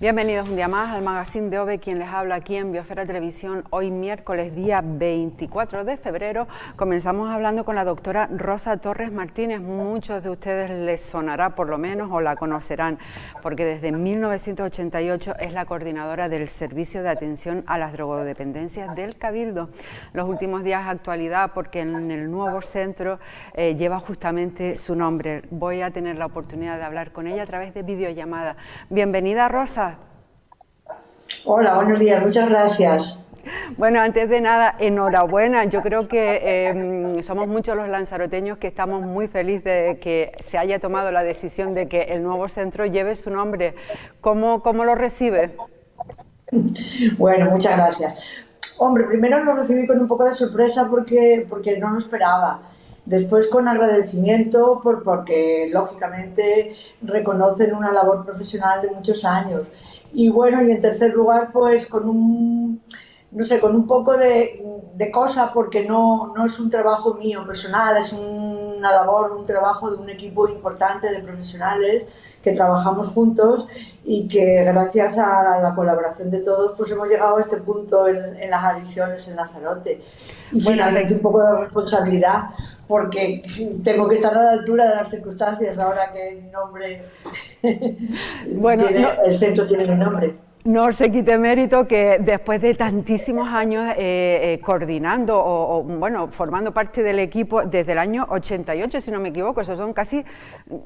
Bienvenidos un día más al Magazine de OVE, quien les habla aquí en Biosfera Televisión. Hoy miércoles día 24 de febrero comenzamos hablando con la doctora Rosa Torres Martínez. Muchos de ustedes les sonará por lo menos o la conocerán porque desde 1988 es la coordinadora del Servicio de Atención a las Drogodependencias del Cabildo. Los últimos días actualidad porque en el nuevo centro lleva justamente su nombre. Voy a tener la oportunidad de hablar con ella a través de videollamada. Bienvenida, Rosa. Hola, buenos días, muchas gracias. Bueno, antes de nada, enhorabuena. Yo creo que somos muchos los lanzaroteños que estamos muy felices de que se haya tomado la decisión de que el nuevo centro lleve su nombre. ¿Cómo lo recibe? Bueno, muchas gracias. Hombre, primero lo recibí con un poco de sorpresa porque no lo esperaba. Después con agradecimiento porque lógicamente reconocen una labor profesional de muchos años. Y bueno, y en tercer lugar, pues con un, no sé, con un poco de cosa, porque no es un trabajo mío personal, es una labor, un trabajo de un equipo importante de profesionales que trabajamos juntos y que gracias a la colaboración de todos pues hemos llegado a este punto en las adicciones en Lanzarote. Y finalmente un poco de responsabilidad porque tengo que estar a la altura de las circunstancias ahora que mi nombre Bueno, el centro tiene mi nombre. No se quite mérito que después de tantísimos años coordinando bueno, formando parte del equipo desde el año 88, si no me equivoco, eso son casi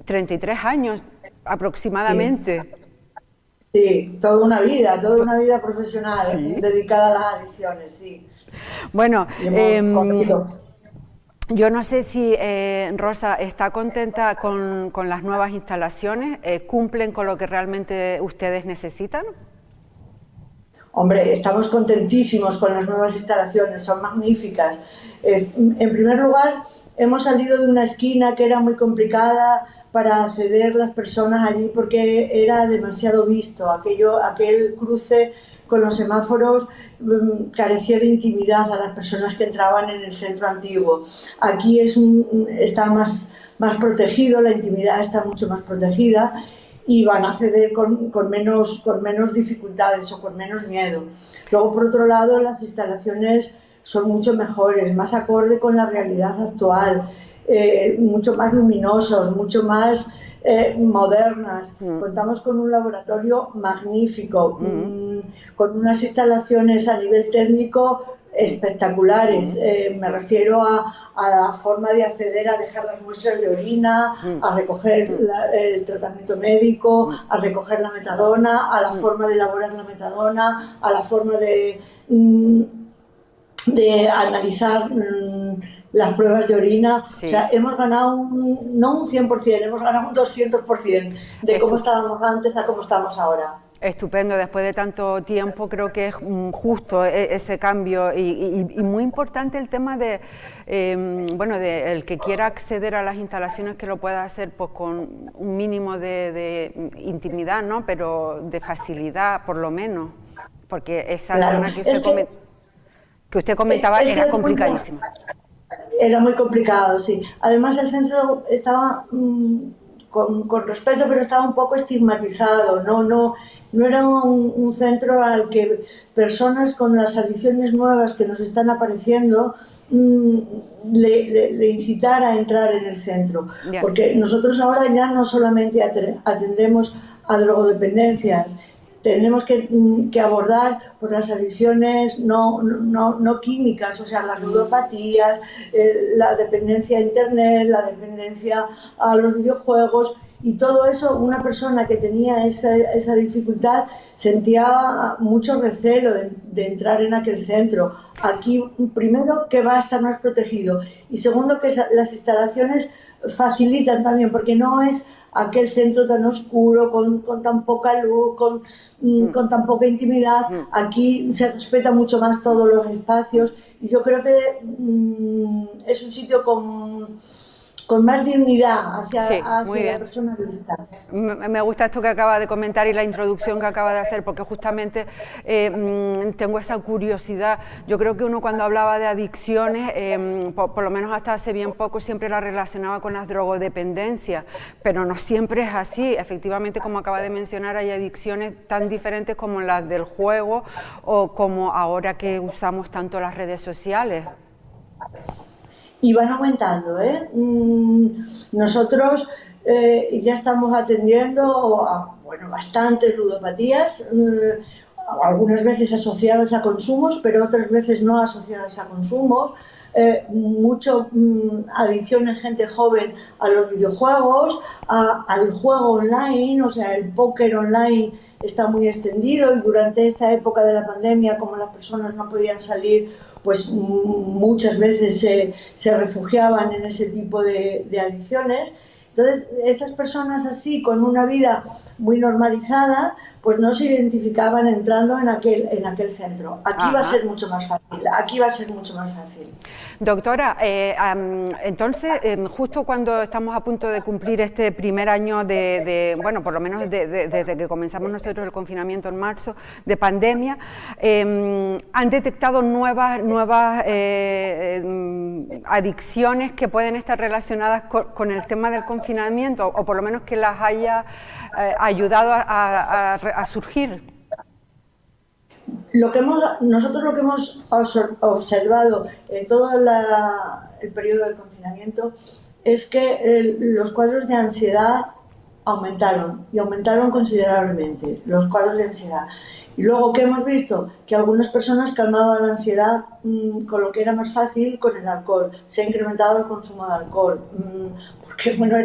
33 años aproximadamente. Sí, toda una vida profesional, ¿sí?, dedicada a las adicciones, sí. Bueno, yo no sé si Rosa está contenta con las nuevas instalaciones, ¿cumplen con lo que realmente ustedes necesitan? Hombre, estamos contentísimos con las nuevas instalaciones, son magníficas. En primer lugar, hemos salido de una esquina que era muy complicada para acceder las personas allí porque era demasiado visto. Aquel cruce con los semáforos carecía de intimidad a las personas que entraban en el centro antiguo. Aquí está más protegido, la intimidad está mucho más protegida y van a acceder con menos dificultades o con menos miedo. Luego, por otro lado, las instalaciones son mucho mejores, más acorde con la realidad actual, mucho más luminosos, mucho más modernas. Contamos con un laboratorio magnífico, con unas instalaciones a nivel técnico espectaculares. Me refiero a la forma de acceder a dejar las muestras de orina, a recoger el tratamiento médico, a recoger la metadona, a la forma de elaborar la metadona, a la forma de analizar las pruebas de orina. Sí. O sea, hemos ganado no un 100%, hemos ganado un 200% de cómo estábamos antes a cómo estamos ahora. Estupendo, después de tanto tiempo creo que es justo ese cambio y muy importante el tema de, bueno, de el que quiera acceder a las instalaciones que lo pueda hacer pues con un mínimo de intimidad, ¿no? Pero de facilidad por lo menos, porque esa zona que usted comentaba era complicadísima. Era muy complicado, sí. Además el centro estaba con respeto, pero estaba un poco estigmatizado, no era un centro al que personas con las adicciones nuevas que nos están apareciendo le incitara a entrar en el centro. Yeah. Porque nosotros ahora ya no solamente atendemos a drogodependencias, tenemos que abordar pues, las adicciones no químicas, o sea, las ludopatías, la dependencia a internet, la dependencia a los videojuegos, y todo eso. Una persona que tenía esa dificultad sentía mucho recelo de entrar en aquel centro. Aquí, primero, que va a estar más protegido, y segundo, que las instalaciones facilitan también, porque no es aquel centro tan oscuro, con tan poca luz, con tan poca intimidad. Aquí se respeta mucho más todos los espacios, y yo creo que es un sitio con con más dignidad Sí, hacia la persona adicta. Me gusta esto que acaba de comentar y la introducción que acaba de hacer, porque justamente tengo esa curiosidad. Yo creo que uno cuando hablaba de adicciones, por lo menos hasta hace bien poco, siempre la relacionaba con las drogodependencias, pero no siempre es así. Efectivamente, como acaba de mencionar, hay adicciones tan diferentes como las del juego o como ahora que usamos tanto las redes sociales. Y van aumentando, ¿eh? Nosotros ya estamos atendiendo a, bueno, bastantes ludopatías, algunas veces asociadas a consumos, pero otras veces no asociadas a consumos. Mucho adicción en gente joven a los videojuegos, al juego online, o sea, el póker online está muy extendido, y durante esta época de la pandemia, como las personas no podían salir, pues muchas veces se refugiaban en ese tipo de adicciones. Entonces, estas personas así, con una vida muy normalizada, pues no se identificaban entrando en aquel centro. Aquí va a ser mucho más fácil, aquí va a ser mucho más fácil. Doctora, entonces, justo cuando estamos a punto de cumplir este primer año bueno, por lo menos desde que comenzamos nosotros el confinamiento en marzo, de pandemia, ¿han detectado nuevas adicciones que pueden estar relacionadas con el tema del confinamiento, o por lo menos que las haya ayudado a surgir? Nosotros lo que hemos observado en todo el periodo del confinamiento es que los cuadros de ansiedad aumentaron, y aumentaron considerablemente los cuadros de ansiedad. Y luego, ¿qué hemos visto? Que algunas personas calmaban la ansiedad con lo que era más fácil, con el alcohol. Se ha incrementado el consumo de alcohol, porque bueno,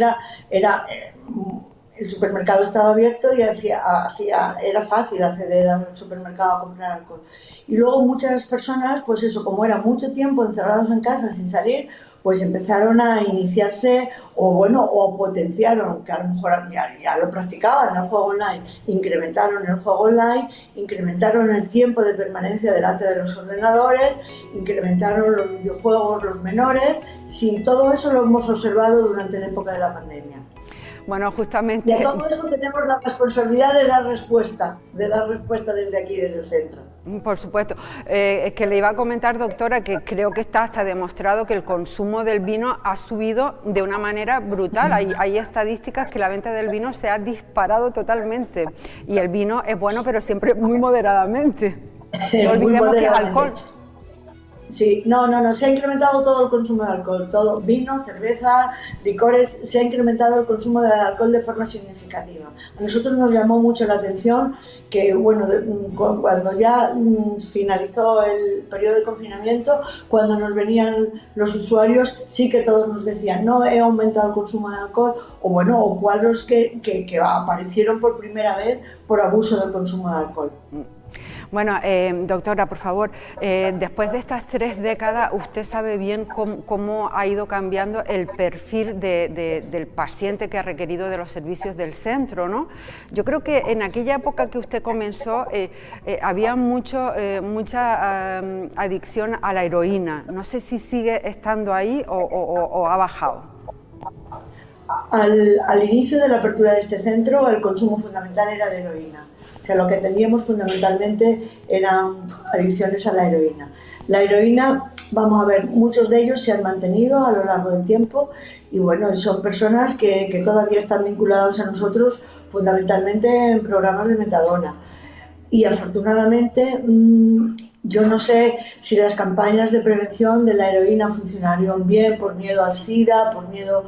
el supermercado estaba abierto y era fácil acceder al supermercado a comprar alcohol. Y luego muchas personas, pues eso, como era mucho tiempo encerrados en casa sin salir, pues empezaron a iniciarse o potenciaron, que a lo mejor ya lo practicaban, el juego online, incrementaron el juego online, incrementaron el tiempo de permanencia delante de los ordenadores, incrementaron los videojuegos, los menores. Sí, todo eso lo hemos observado durante la época de la pandemia. Bueno, justamente... Y a todo eso tenemos la responsabilidad de dar respuesta desde aquí, desde el centro. Por supuesto. Es que le iba a comentar, doctora, que creo que está hasta demostrado que el consumo del vino ha subido de una manera brutal. Hay estadísticas que la venta del vino se ha disparado totalmente. Y el vino es bueno, pero siempre muy moderadamente. No olvidemos que es alcohol. Sí, no, se ha incrementado todo el consumo de alcohol, todo, vino, cerveza, licores, se ha incrementado el consumo de alcohol de forma significativa. A nosotros nos llamó mucho la atención que, bueno, cuando ya finalizó el periodo de confinamiento, cuando nos venían los usuarios, sí que todos nos decían, no, he aumentado el consumo de alcohol, o cuadros que aparecieron por primera vez por abuso del consumo de alcohol. Bueno, doctora, por favor, después de estas 3 décadas, usted sabe bien cómo ha ido cambiando el perfil del paciente que ha requerido de los servicios del centro, ¿no? Yo creo que en aquella época que usted comenzó había mucha adicción a la heroína. No sé si sigue estando ahí o ha bajado. Al inicio de la apertura de este centro, el consumo fundamental era de heroína. O sea, lo que atendíamos fundamentalmente eran adicciones a la heroína. La heroína, vamos a ver, muchos de ellos se han mantenido a lo largo del tiempo y bueno, son personas que todavía están vinculados a nosotros fundamentalmente en programas de metadona. Y afortunadamente, yo no sé si las campañas de prevención de la heroína funcionaron bien por miedo al SIDA, por miedo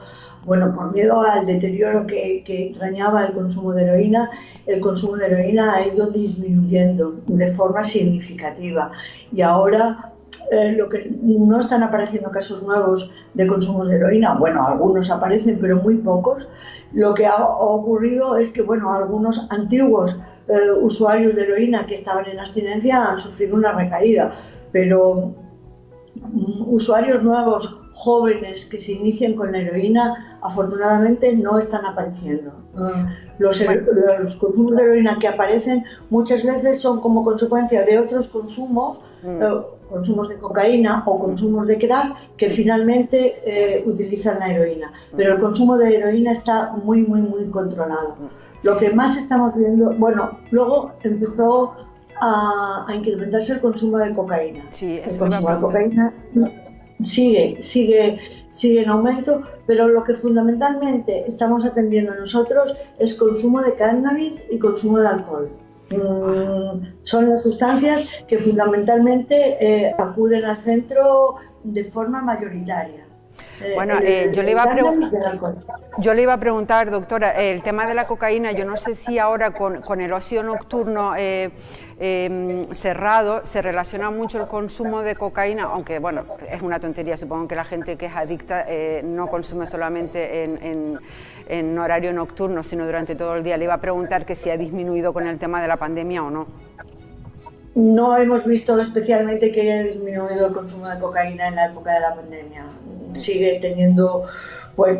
al deterioro que entrañaba el consumo de heroína. El consumo de heroína ha ido disminuyendo de forma significativa y ahora lo que no están apareciendo casos nuevos de consumo de heroína, bueno, algunos aparecen pero muy pocos. Lo que ha ocurrido es que, bueno, algunos antiguos usuarios de heroína que estaban en abstinencia han sufrido una recaída, pero usuarios nuevos, jóvenes que se inician con la heroína, afortunadamente no están apareciendo. Los consumos de heroína que aparecen muchas veces son como consecuencia de otros consumos consumos de cocaína o consumos de crack que finalmente utilizan la heroína. Pero el consumo de heroína está muy controlado. Lo que más estamos viendo, bueno, luego empezó a incrementarse el consumo de cocaína. Sí, el consumo de cocaína sigue en aumento, pero lo que fundamentalmente estamos atendiendo nosotros es consumo de cannabis y consumo de alcohol. Son las sustancias que fundamentalmente acuden al centro de forma mayoritaria. Bueno, yo le iba a preguntar, doctora, el tema de la cocaína, yo no sé si ahora con el ocio nocturno cerrado se relaciona mucho el consumo de cocaína, aunque bueno, es una tontería, supongo que la gente que es adicta no consume solamente en horario nocturno, sino durante todo el día. Le iba a preguntar que si ha disminuido con el tema de la pandemia o no. No hemos visto especialmente que haya disminuido el consumo de cocaína en la época de la pandemia. Sigue teniendo, pues,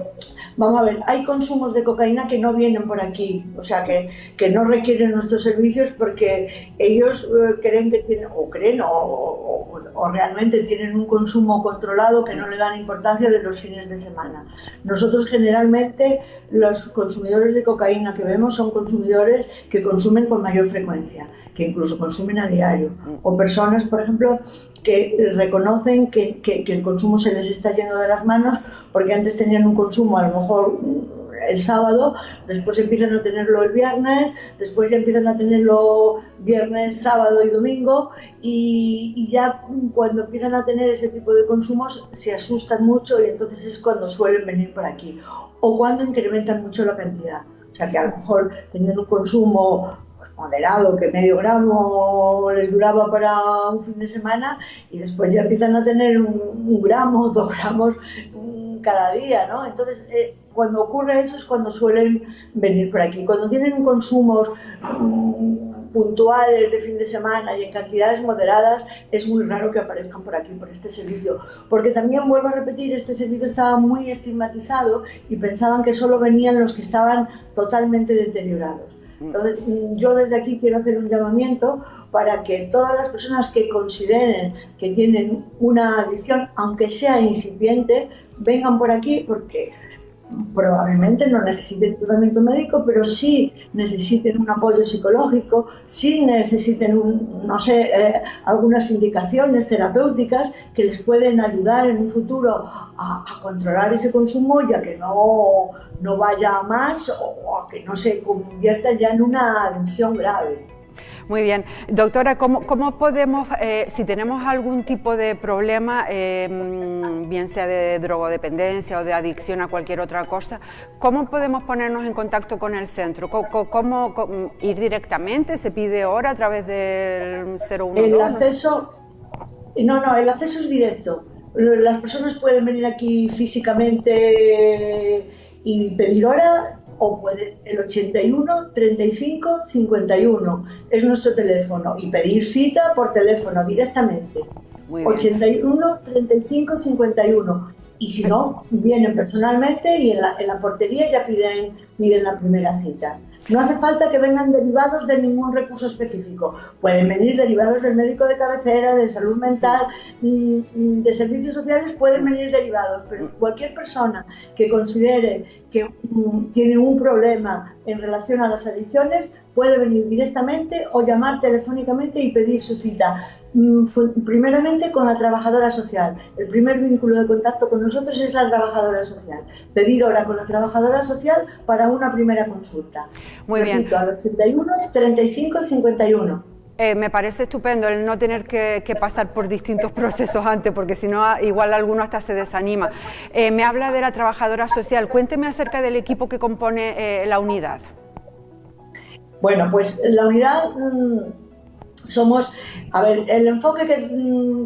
vamos a ver, hay consumos de cocaína que no vienen por aquí, o sea, que no requieren nuestros servicios porque ellos creen que tienen, o realmente tienen un consumo controlado que no le dan importancia de los fines de semana. Nosotros generalmente, los consumidores de cocaína que vemos son consumidores que consumen con mayor frecuencia, que incluso consumen a diario, o personas, por ejemplo, que reconocen que el consumo se les está yendo de las manos porque antes tenían un consumo a lo mejor el sábado, después empiezan a tenerlo el viernes, después ya empiezan a tenerlo viernes, sábado y domingo, y ya cuando empiezan a tener ese tipo de consumos se asustan mucho y entonces es cuando suelen venir por aquí, o cuando incrementan mucho la cantidad. O sea que a lo mejor tenían un consumo moderado, que medio gramo les duraba para un fin de semana y después ya empiezan a tener un gramo, 2 gramos cada día, ¿no? Entonces, cuando ocurre eso es cuando suelen venir por aquí. Cuando tienen consumos puntuales de fin de semana y en cantidades moderadas, es muy raro que aparezcan por aquí, por este servicio. Porque también, vuelvo a repetir, este servicio estaba muy estigmatizado y pensaban que solo venían los que estaban totalmente deteriorados. Entonces, yo desde aquí quiero hacer un llamamiento para que todas las personas que consideren que tienen una adicción, aunque sea incipiente, vengan por aquí porque probablemente no necesiten tratamiento médico, pero sí necesiten un apoyo psicológico, sí necesiten, no sé, algunas indicaciones terapéuticas que les pueden ayudar en un futuro a controlar ese consumo y a que no vaya a más o a que no se convierta ya en una adicción grave. Muy bien. Doctora, ¿cómo podemos, si tenemos algún tipo de problema, bien sea de drogodependencia o de adicción a cualquier otra cosa, cómo podemos ponernos en contacto con el centro? ¿Cómo ir directamente? ¿Se pide hora a través del 012? El acceso es directo. Las personas pueden venir aquí físicamente y pedir hora, o pueden el 81 35 51 es nuestro teléfono y pedir cita por teléfono directamente. 81 35 51 y si no, vienen personalmente y en la portería ya piden la primera cita. No hace falta que vengan derivados de ningún recurso específico. Pueden venir derivados del médico de cabecera, de salud mental, de servicios sociales, pueden venir derivados. Pero cualquier persona que considere que tiene un problema en relación a las adicciones puede venir directamente o llamar telefónicamente y pedir su cita. Primeramente con la trabajadora social. El primer vínculo de contacto con nosotros es la trabajadora social. Pedir hora con la trabajadora social para una primera consulta. Muy Repito, bien. Al 81 35 51. Me parece estupendo el no tener que pasar por distintos procesos antes, porque si no, igual alguno hasta se desanima. Me habla de la trabajadora social. Cuénteme acerca del equipo que compone la unidad. Bueno, pues la unidad... el enfoque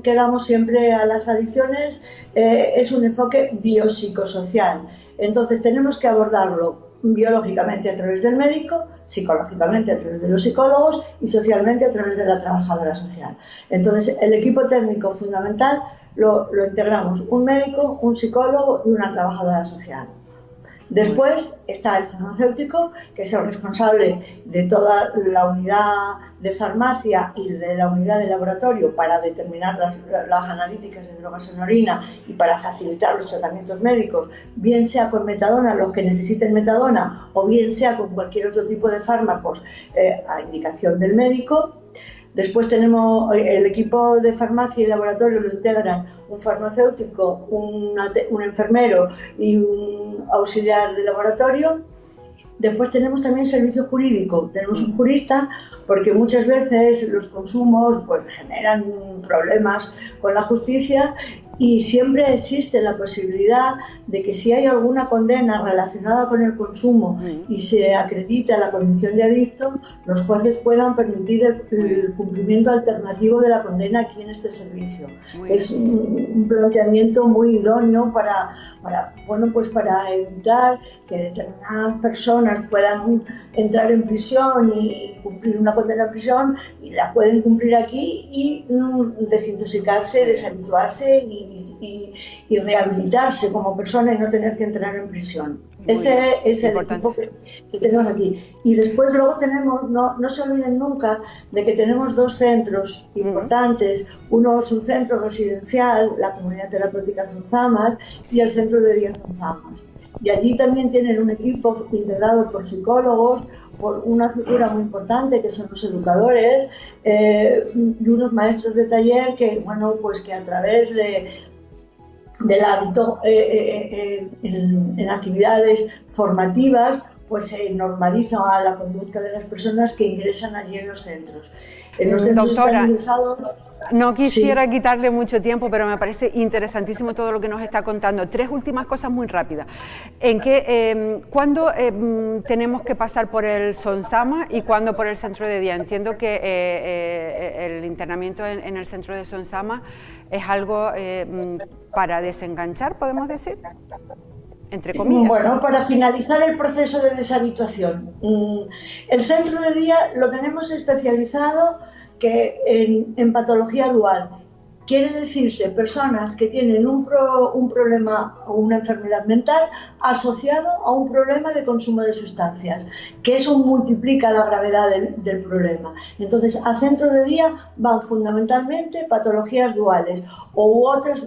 que damos siempre a las adicciones es un enfoque biopsicosocial. Entonces tenemos que abordarlo biológicamente a través del médico, psicológicamente a través de los psicólogos y socialmente a través de la trabajadora social. Entonces el equipo técnico fundamental lo integramos un médico, un psicólogo y una trabajadora social. Después está el farmacéutico, que es el responsable de toda la unidad de farmacia y de la unidad de laboratorio para determinar las analíticas de drogas en orina y para facilitar los tratamientos médicos, bien sea con metadona, los que necesiten metadona, o bien sea con cualquier otro tipo de fármacos a indicación del médico. Después tenemos el equipo de farmacia y laboratorio, lo integran un farmacéutico, un enfermero y un auxiliar de laboratorio. Después tenemos también servicio jurídico, tenemos un jurista, porque muchas veces los consumos pues, generan problemas con la justicia, y siempre existe la posibilidad de que si hay alguna condena relacionada con el consumo y se acredita la condición de adicto, los jueces puedan permitir el cumplimiento alternativo de la condena aquí en este servicio. Es un planteamiento muy idóneo para evitar que determinadas personas puedan entrar en prisión y cumplir una condena en prisión, y la pueden cumplir aquí y desintoxicarse, deshabituarse y rehabilitarse como persona y no tener que entrar en prisión. Ese es el equipo que tenemos aquí. Y después luego tenemos, no se olviden nunca de que tenemos dos centros importantes. Uno es un centro residencial, la Comunidad Terapéutica Zonzamas, y el Centro de Día Zonzamas. Y allí también tienen un equipo integrado por psicólogos, por una figura muy importante que son los educadores y unos maestros de taller que, que a través del hábito en actividades formativas pues se normaliza la conducta de las personas que ingresan allí en los centros. En los centros Doctora, están ingresados... No quisiera quitarle mucho tiempo, pero me parece interesantísimo todo lo que nos está contando. Tres últimas cosas muy rápidas. ¿Cuándo tenemos que pasar por el Sonsama y cuándo por el centro de día? Entiendo que el internamiento en el centro de Sonsama es algo para desenganchar, podemos decir, entre comillas. Bueno, para finalizar el proceso de deshabituación. El centro de día lo tenemos especializado en patología dual. Quiere decirse personas que tienen un problema o una enfermedad mental asociado a un problema de consumo de sustancias, que eso multiplica la gravedad del problema. Entonces, al centro de día van fundamentalmente patologías duales u otras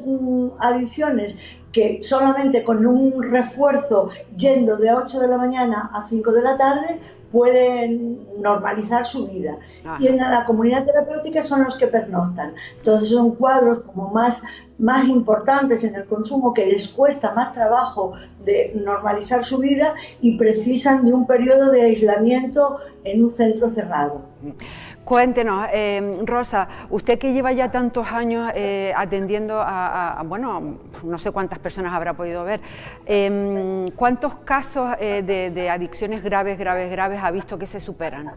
adicciones que solamente con un refuerzo yendo de 8 de la mañana a 5 de la tarde pueden normalizar su vida. Ajá. Y en la comunidad terapéutica son los que pernoctan. Entonces son cuadros como más importantes en el consumo, que les cuesta más trabajo de normalizar su vida y precisan de un periodo de aislamiento en un centro cerrado. Cuéntenos, Rosa, usted que lleva ya tantos años atendiendo bueno, no sé cuántas personas habrá podido ver, ¿cuántos casos de adicciones graves ha visto que se superan?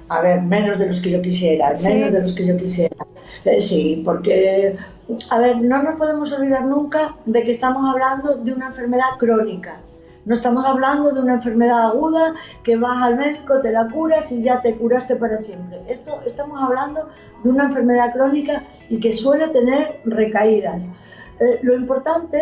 A ver, menos de los que yo quisiera, menos de los que yo quisiera. Sí, porque, a ver, no nos podemos olvidar nunca de que estamos hablando de una enfermedad crónica. No estamos hablando de una enfermedad aguda que vas al médico, te la curas y ya te curaste para siempre. Estamos hablando de una enfermedad crónica y que suele tener recaídas. Lo importante,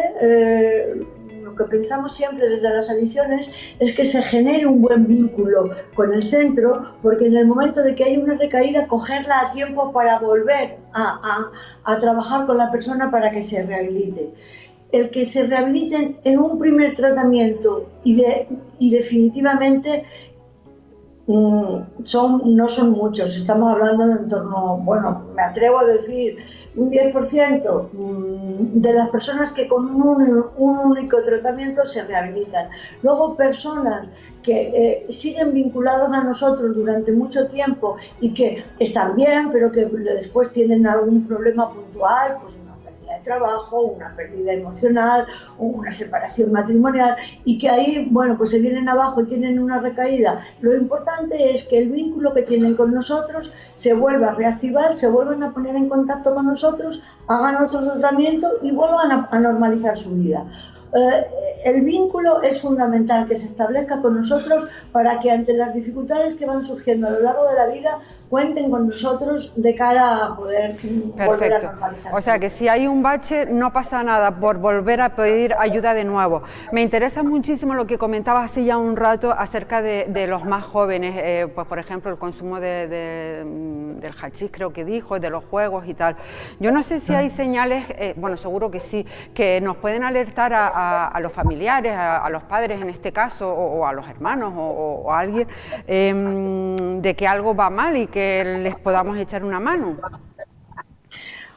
lo que pensamos siempre desde las adicciones, es que se genere un buen vínculo con el centro, porque en el momento de que haya una recaída, cogerla a tiempo para volver a trabajar con la persona para que se rehabilite. El que se rehabiliten en un primer tratamiento y definitivamente no son muchos. Estamos hablando de en torno, bueno, me atrevo a decir, un 10% de las personas que con un único tratamiento se rehabilitan. Luego, personas que siguen vinculados a nosotros durante mucho tiempo y que están bien, pero que después tienen algún problema puntual, pues de trabajo, una pérdida emocional, una separación matrimonial, y que ahí, bueno, pues se vienen abajo y tienen una recaída. Lo importante es que el vínculo que tienen con nosotros se vuelva a reactivar, se vuelvan a poner en contacto con nosotros, hagan otro tratamiento y vuelvan a normalizar su vida. El vínculo es fundamental, que se establezca con nosotros para que ante las dificultades que van surgiendo a lo largo de la vida cuenten con nosotros de cara a poder volver a normalizar. O sea que si hay un bache no pasa nada por volver a pedir ayuda de nuevo. Me interesa muchísimo lo que comentabas hace ya un rato acerca de los más jóvenes, pues por ejemplo el consumo del hachís, creo que dijo, de los juegos y tal. Yo no sé si hay señales, bueno seguro que sí, que nos pueden alertar a los familiares, a los padres en este caso, o a los hermanos o a alguien, de que algo va mal y que les podamos echar una mano.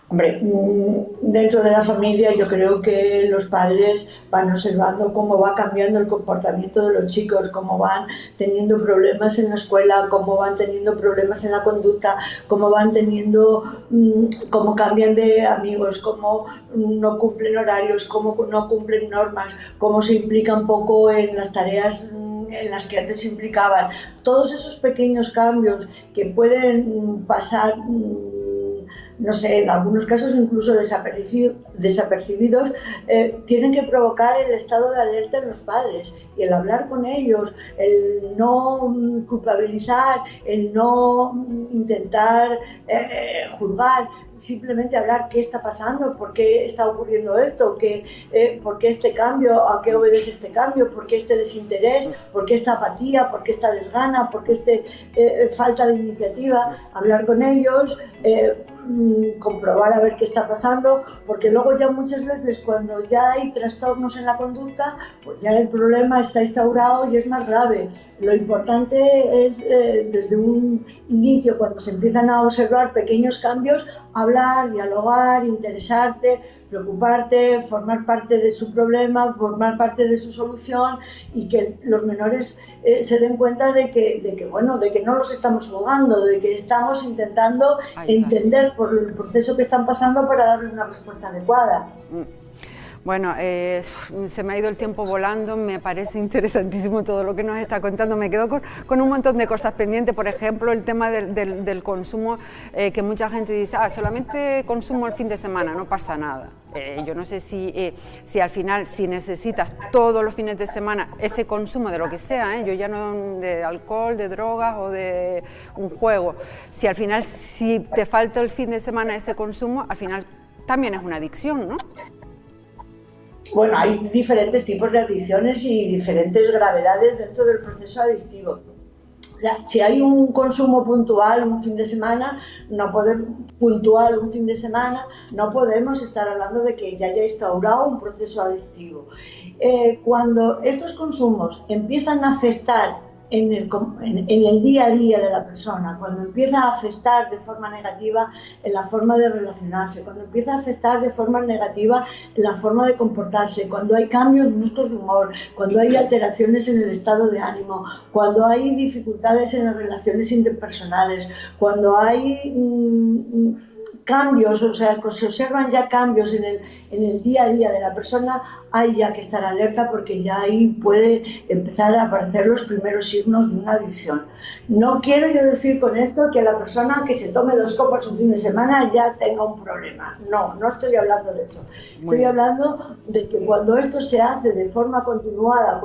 Hombre, dentro de la familia yo creo que los padres van observando cómo va cambiando el comportamiento de los chicos, cómo van teniendo problemas en la escuela, cómo van teniendo problemas en la conducta, cómo van teniendo, cómo cambian de amigos, cómo no cumplen horarios, cómo no cumplen normas, cómo se implican poco en las tareas en las que antes se implicaban. Todos esos pequeños cambios que pueden pasar, no sé, en algunos casos incluso desapercibidos, tienen que provocar el estado de alerta en los padres, y el hablar con ellos, el no culpabilizar, el no intentar juzgar, simplemente hablar qué está pasando, por qué está ocurriendo esto, por qué este cambio, a qué obedece este cambio, por qué este desinterés, por qué esta apatía, por qué esta desgana, por qué falta de iniciativa, hablar con ellos, comprobar a ver qué está pasando, porque luego ya muchas veces cuando ya hay trastornos en la conducta, pues ya el problema está instaurado y es más grave. Lo importante es desde un inicio, cuando se empiezan a observar pequeños cambios, hablar, dialogar, interesarte, preocuparte, formar parte de su problema, formar parte de su solución, y que los menores se den cuenta de que no los estamos jugando, de que estamos intentando entender por el proceso que están pasando para darle una respuesta adecuada. Bueno, se me ha ido el tiempo volando, me parece interesantísimo todo lo que nos está contando, me quedo con un montón de cosas pendientes, por ejemplo el tema del consumo, que mucha gente dice, solamente consumo el fin de semana, no pasa nada. Yo no sé si al final, si necesitas todos los fines de semana ese consumo de lo que sea, yo ya no de alcohol, de drogas o de un juego, si al final, si te falta el fin de semana ese consumo, al final también es una adicción, ¿no? Bueno, hay diferentes tipos de adicciones y diferentes gravedades dentro del proceso adictivo. O sea, si hay un consumo puntual un fin de semana, no podemos estar hablando de que ya haya instaurado un proceso adictivo. Cuando estos consumos empiezan a afectar en el día a día de la persona, cuando empieza a afectar de forma negativa en la forma de relacionarse, cuando empieza a afectar de forma negativa en la forma de comportarse, cuando hay cambios bruscos de humor, cuando hay alteraciones en el estado de ánimo, cuando hay dificultades en las relaciones interpersonales, cuando hay cambios, o sea, se observan ya cambios en el día a día de la persona, hay ya que estar alerta, porque ya ahí puede empezar a aparecer los primeros signos de una adicción. No quiero yo decir con esto que la persona que se tome 2 copas un fin de semana ya tenga un problema. No, no estoy hablando de eso. Estoy hablando de que cuando esto se hace de forma continuada,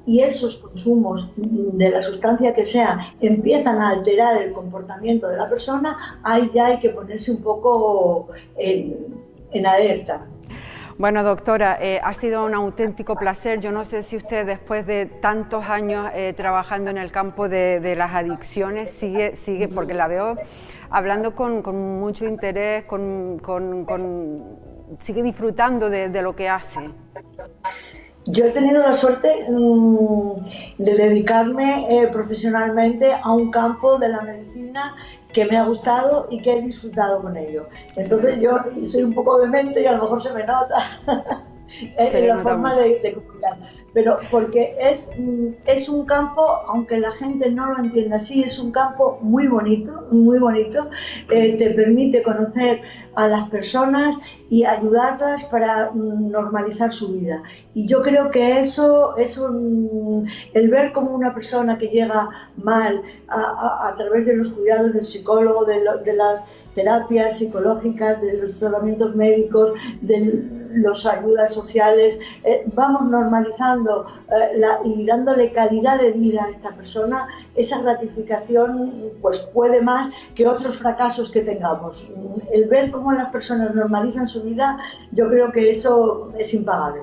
y esos consumos de la sustancia que sea empiezan a alterar el comportamiento de la persona, ahí ya hay que ponerse un poco en alerta. Bueno, doctora, ha sido un auténtico placer. Yo no sé si usted, después de tantos años trabajando en el campo de las adicciones, sigue, porque la veo hablando con mucho interés, sigue disfrutando de lo que hace. Yo he tenido la suerte de dedicarme profesionalmente a un campo de la medicina que me ha gustado y que he disfrutado con ello. Entonces yo soy un poco demente y a lo mejor se me nota en la forma de comunicar. Pero porque es un campo, aunque la gente no lo entienda así, es un campo muy bonito, te permite conocer a las personas y ayudarlas para normalizar su vida. Y yo creo que eso, el ver cómo una persona que llega mal a través de los cuidados del psicólogo, de las terapias psicológicas, de los tratamientos médicos, de las ayudas sociales, vamos normalizando y dándole calidad de vida a esta persona, esa gratificación pues puede más que otros fracasos que tengamos. El ver cómo las personas normalizan su vida, yo creo que eso es impagable.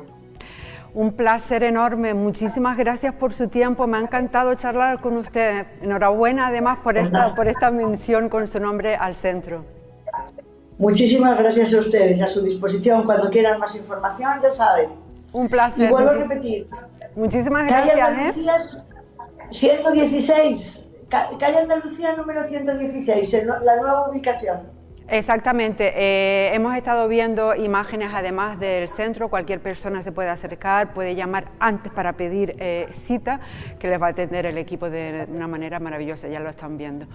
Un placer enorme, muchísimas gracias por su tiempo, me ha encantado charlar con usted. Enhorabuena además por esta mención con su nombre al centro. Muchísimas gracias a ustedes, a su disposición, cuando quieran más información, ya saben. Un placer. Y vuelvo a repetir. Muchísimas gracias. Calle Andalucía 116, Calle Andalucía número 116, la nueva ubicación. Exactamente, hemos estado viendo imágenes además del centro, cualquier persona se puede acercar, puede llamar antes para pedir cita, que les va a atender el equipo de una manera maravillosa, ya lo están viendo.